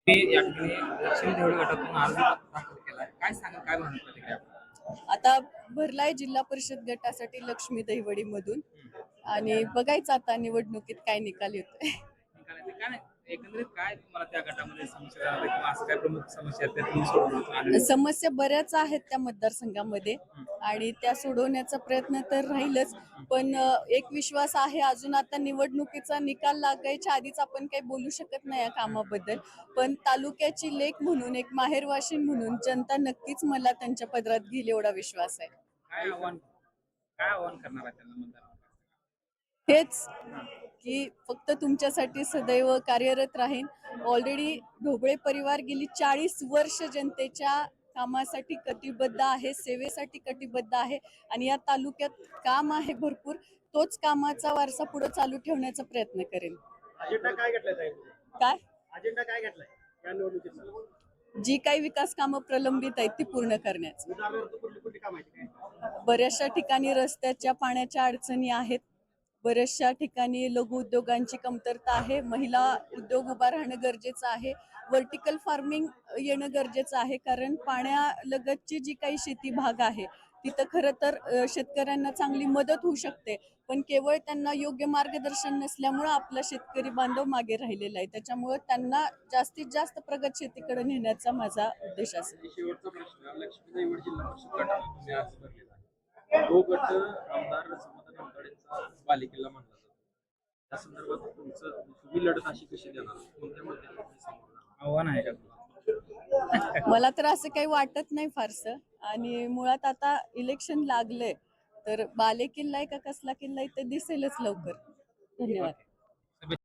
मी या ठिकाणी लक्ष्मी देवळे गटातून अर्ज दाखल केलाय. काय सांगाल, काय म्हणून प्रतिक्रिया? आता भरलाय जिल्हा परिषद गटासाठी लक्ष्मी दहिवडी मधून आणि बघायचं आता निवडणुकीत काय निकाल येतोय. निकालाचे काय नाही, एकंदरीत काय तुम्हाला त्या गटामध्ये समस्या जाणवल्या किंवा असं काय प्रमुख समस्या आहेत त्या तुम्ही सोडवण्यात आलेल्या आहेत? समस्या बऱ्याच आहेत त्या मतदारसंघामध्ये आणि त्या सोडवण्याचा प्रयत्न तर राहीलच. पण एक विश्वास आहे, अजून आता निवडणुकीचा निकाल लागायच्या आधीच आपण काही बोलू शकत नाही या कामाबद्दल. पण तालुक्याची लेक म्हणून, एक माहेरवाशीण म्हणून जनता नक्कीच मला त्यांच्या पदरात घेईल एवढा विश्वास आहे. काय आव्हान करणार आहे त्यांना मतदार? हेच की फक्त तुमच्यासाठी सदैव कार्यरत राहीन. ऑलरेडी ढोबळे परिवार गेली 40 वर्ष जनतेच्या कामासाठी कटिबद्ध आहे, सेवेसाठी कटिबद्ध आहे आणि या तालुक्यात काम आहे भरपूर. तोच कामाचा वारसा पुढे चालू ठेवण्याचा प्रयत्न करेन. अजेंडा काय घेतलाय साहेब? काय अजेंडा काय घेतलाय या निवडणुकीचा? जी काही विकास कामं प्रलंबित आहेत ती पूर्ण करण्याचं. उदाहरणार्थ कुठली कुठली काम आहेत काय? बऱ्याचशा ठिकाणी रस्त्याच्या पाण्याच्या अडचणी आहेत. बऱ्याचशा ठिकाणी लघु उद्योगांची कमतरता आहे. महिला उद्योग उभा राहणं गरजेचं आहे. व्हर्टिकल फार्मिंग येणं गरजेचं आहे, कारण पाण्यालगतची जी काही शेती भाग आहे तिथं खरं तर शेतकऱ्यांना चांगली मदत होऊ शकते. पण केवळ त्यांना योग्य मार्गदर्शन नसल्यामुळं आपला शेतकरी बांधव मागे राहिलेला आहे. त्याच्यामुळे त्यांना जास्तीत जास्त प्रगत शेतीकडे नेण्याचा माझा उद्देश असेल. शेवटचा प्रश्न लक्ष्मी देवड जिल्हा परिषद गटाने तुम्ही अर्ज भरलेला आहे. तो गट आमदार समाधान आमदारेंचा बालेकिल्ला मानला जातो. त्या संदर्भात तुम्ही लढत अशी कशी देणार, कोणत्या मुद्द्याला तुम्ही समोर जाणार? आव्हान आहे का तुम्हाला? मला तर असं काही वाटत नाही फारसं. आणि मुळात आता इलेक्शन लागलंय तर बालेकिल्ला आहे का कसला किल्ला आहे ते दिसेलच लवकर. धन्यवाद.